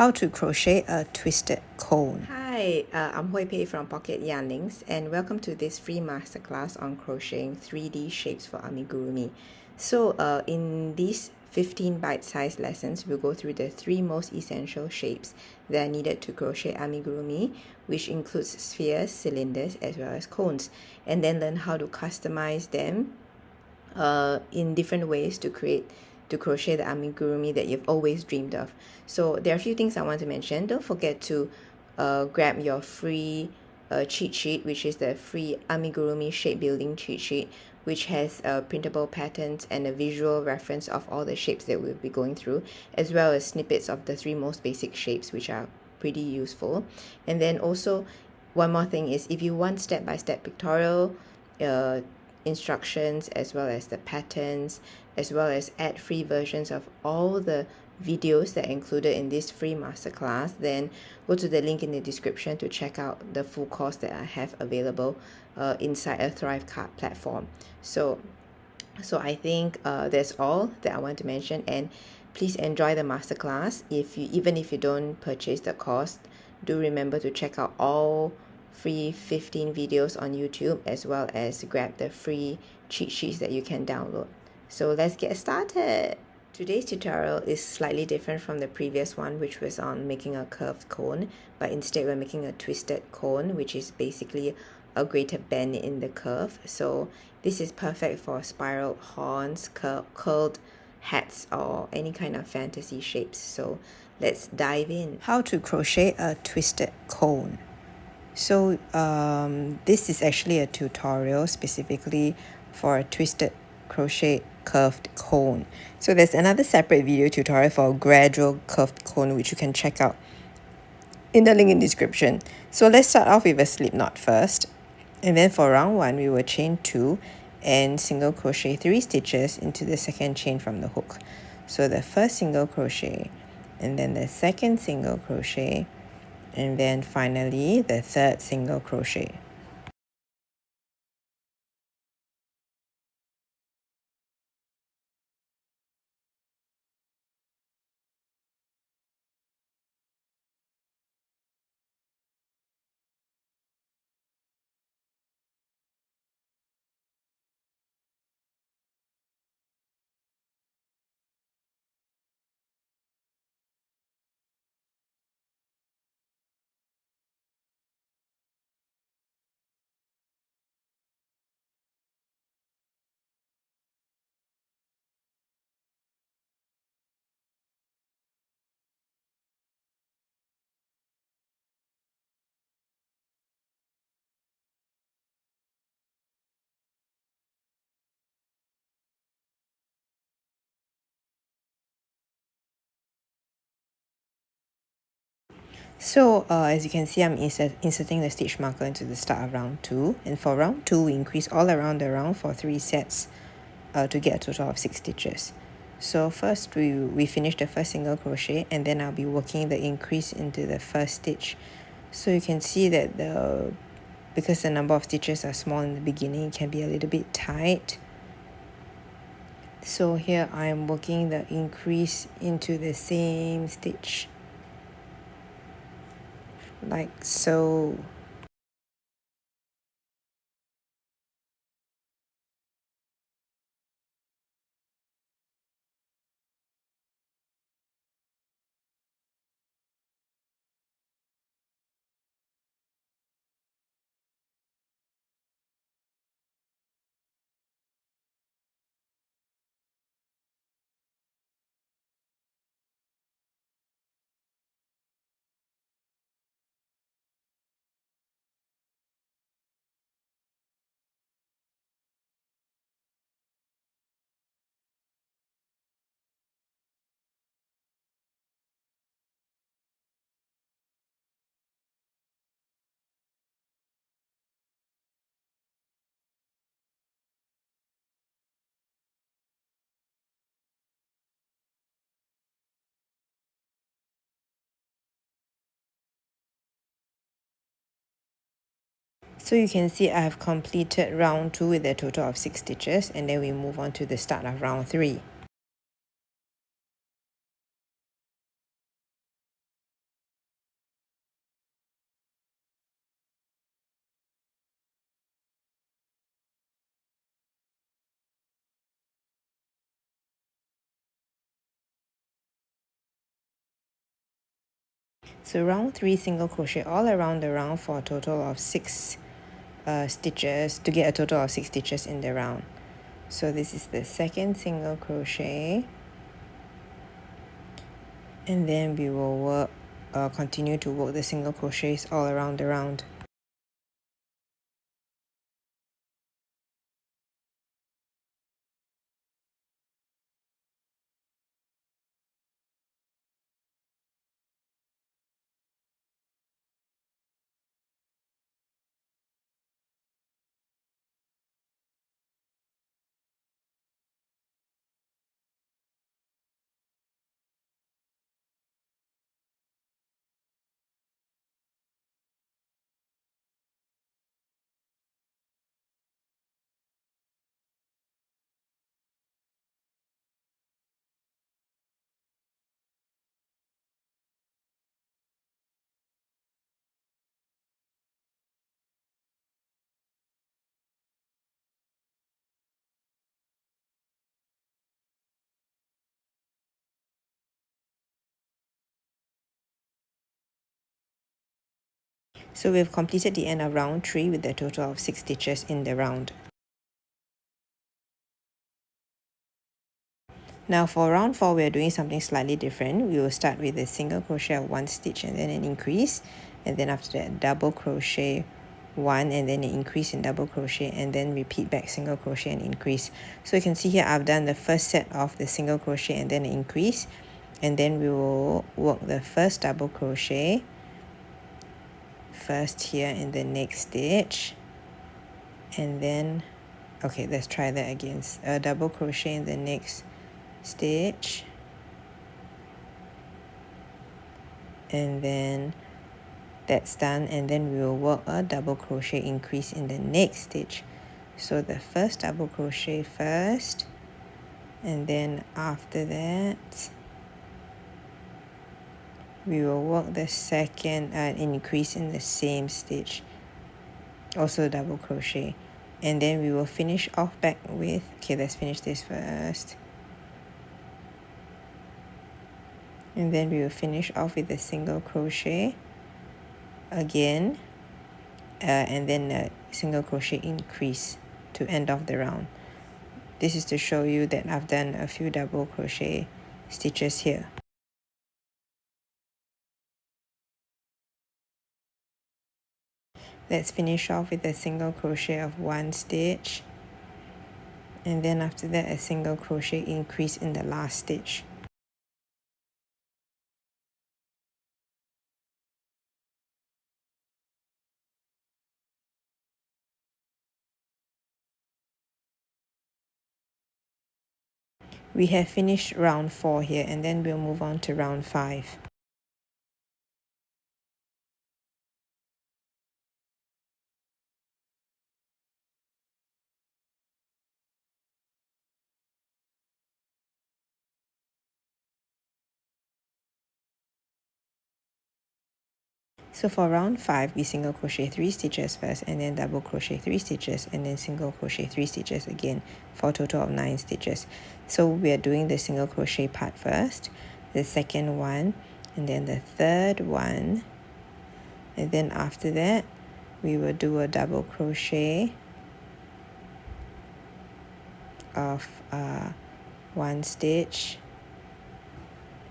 How to crochet a twisted cone. Hi, I'm Hui Pei from Pocket Yarnings, and welcome to this free masterclass on crocheting 3D shapes for amigurumi. So in these 15 bite-sized lessons, we'll go through the 3 most essential shapes that are needed to crochet amigurumi, which includes spheres, cylinders, as well as cones, and then learn how to customize them in different ways to crochet the amigurumi that you've always dreamed of. So there are a few things I want to mention. Don't forget to grab your free cheat sheet, which is the free Amigurumi Shape Building cheat sheet, which has printable patterns and a visual reference of all the shapes that we'll be going through, as well as snippets of the 3 most basic shapes, which are pretty useful. And then also, one more thing is, if you want step-by-step pictorial instructions, as well as the patterns, as well as ad-free versions of all the videos that are included in this free masterclass, then go to the link in the description to check out the full course that I have available inside a Thrive card platform. So I think that's all that I want to mention, and please enjoy the masterclass. Even if you don't purchase the course, do remember to check out all free 15 videos on YouTube, as well as grab the free cheat sheets that you can download. So let's get started. Today's tutorial is slightly different from the previous one, which was on making a curved cone, but instead we're making a twisted cone, which is basically a greater bend in the curve. So this is perfect for spiral horns, curled hats, or any kind of fantasy shapes. So let's dive in. How to crochet a twisted cone. So this is actually a tutorial specifically for a twisted crochet curved cone. So there's another separate video tutorial for a gradual curved cone, which you can check out in the link in the description. So let's start off with a slip knot first, and then for round 1 we will chain 2 and single crochet 3 stitches into the second chain from the hook. So the first single crochet, and then the second single crochet, and then finally the third single crochet. So as you can see, I'm inserting the stitch marker into the start of round 2, and for round 2 we increase all around the round for 3 sets to get a total of 6 stitches. So first we finish the first single crochet, and then I'll be working the increase into the first stitch. So you can see that because the number of stitches are small in the beginning, it can be a little bit tight. So here I'm working the increase into the same stitch, like so. So you can see I have completed round 2 with a total of 6 stitches, and then we move on to the start of round 3. So round 3 single crochet all around the round for a total of 6 stitches to get a total of 6 stitches in the round. So this is the second single crochet, and then we will work continue to work the single crochets all around the round. So we've completed the end of round 3 with a total of 6 stitches in the round. Now for round 4, we are doing something slightly different. We will start with a single crochet of 1 stitch and then an increase, and then after that double crochet 1 and then an increase in double crochet, and then repeat back single crochet and increase. So you can see here I've done the first set of the single crochet and then an increase, and then we will work the first double crochet first here in the next stitch, and then okay, let's try that again. A double crochet in the next stitch, and then that's done, and then we will work a double crochet increase in the next stitch. So the first double crochet first, and then after that we will work the second increase in the same stitch, also double crochet, and then we will finish off back with, okay, let's finish this first, and then we will finish off with a single crochet again, and then a single crochet increase to end off the round. This is to show you that I've done a few double crochet stitches here. Let's finish off with a single crochet of 1 stitch, and then after that a single crochet increase in the last stitch. We have finished round 4 here, and then we'll move on to round 5. So for round 5, we single crochet 3 stitches first, and then double crochet 3 stitches, and then single crochet 3 stitches again for a total of 9 stitches. So we are doing the single crochet part first, the second one, and then the third one, and then after that we will do a double crochet of 1 stitch,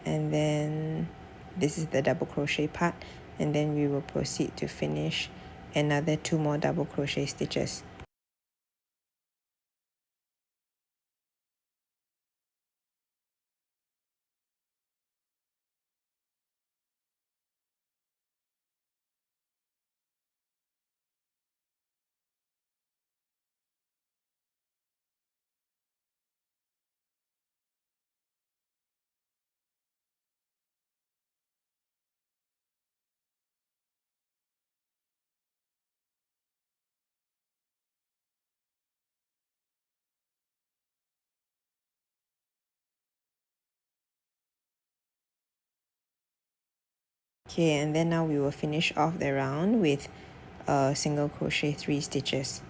and then this is the double crochet part, and then we will proceed to finish another 2 more double crochet stitches. Okay, and then now we will finish off the round with a single crochet 3 stitches.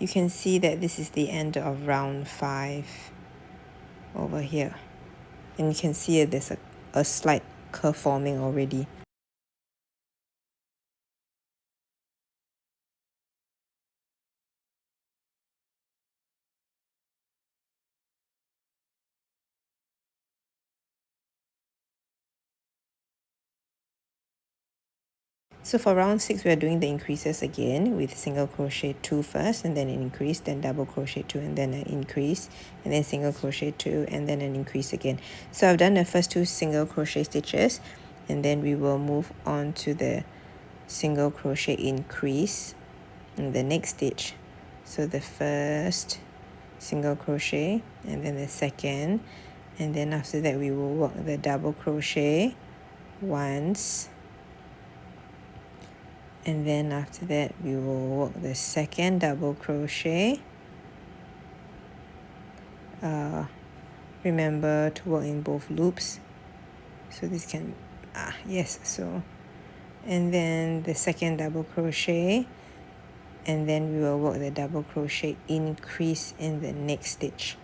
you can see that this is the end of round 5 over here, and you can see there's a slight curve forming already. So for round 6, we are doing the increases again with single crochet 2 first, and then an increase, then double crochet 2, and then an increase, and then single crochet 2, and then an increase again. So I've done the first 2 single crochet stitches, and then we will move on to the single crochet increase in the next stitch. So the first single crochet, and then the second, and then after that we will work the double crochet once, and then after that we will work the second double crochet. Remember to work in both loops, so this can yes, so, and then the second double crochet, and then we will work the double crochet increase in the next stitch.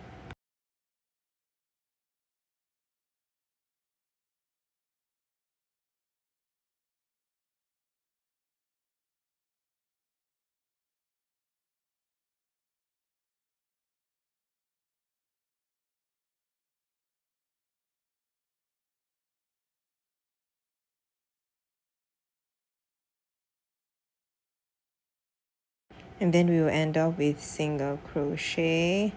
And then we will end up with single crochet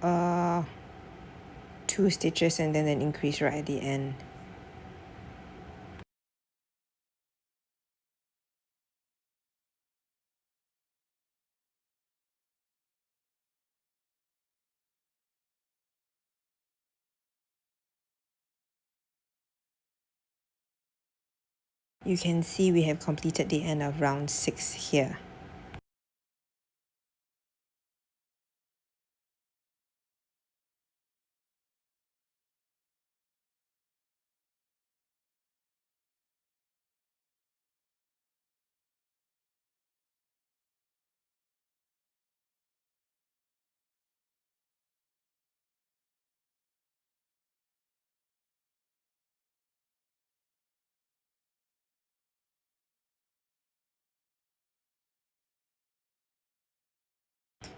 2 stitches, and then an increase right at the end. You can see we have completed the end of round 6 here.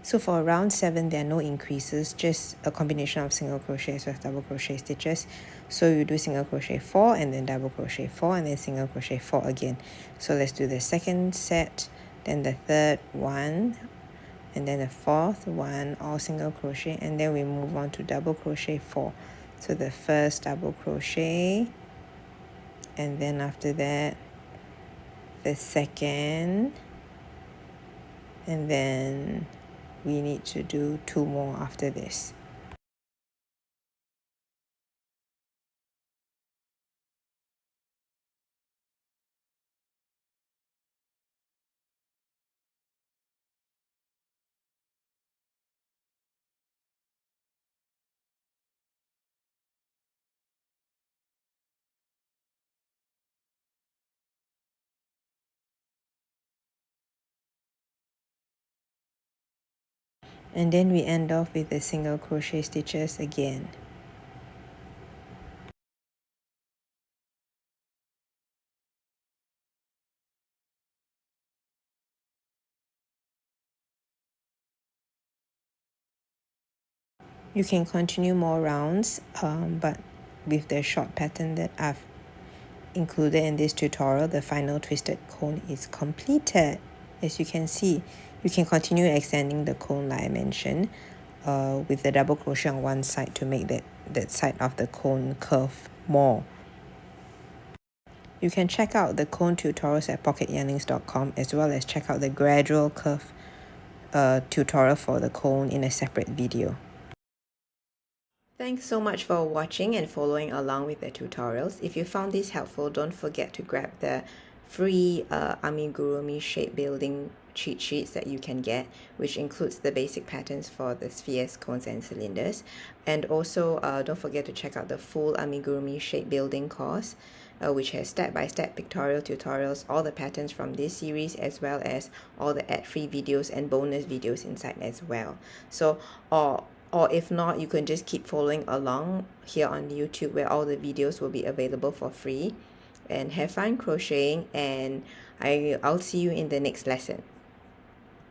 So for round 7, there are no increases, just a combination of single crochets with double crochet stitches. So you do single crochet 4, and then double crochet 4, and then single crochet 4 again. So let's do the second set, then the third one, and then the fourth one, all single crochet, and then we move on to double crochet 4. So the first double crochet, and then after that the second, and then we need to do 2 more after this. And then we end off with the single crochet stitches again. You can continue more rounds, but with the short pattern that I've included in this tutorial, the final twisted cone is completed. As you can see, you can continue extending the cone like I mentioned, with the double crochet on one side to make that side of the cone curve more. You can check out the cone tutorials at pocketyarnings.com, as well as check out the gradual curve tutorial for the cone in a separate video. Thanks so much for watching and following along with the tutorials. If you found this helpful, don't forget to grab the free Amigurumi Shape Building cheat sheets that you can get, which includes the basic patterns for the spheres, cones, and cylinders. And also don't forget to check out the full Amigurumi Shape Building course, which has step-by-step pictorial tutorials, all the patterns from this series, as well as all the ad-free videos and bonus videos inside as well. So or if not, you can just keep following along here on YouTube, where all the videos will be available for free. And have fun crocheting, and I'll see you in the next lesson.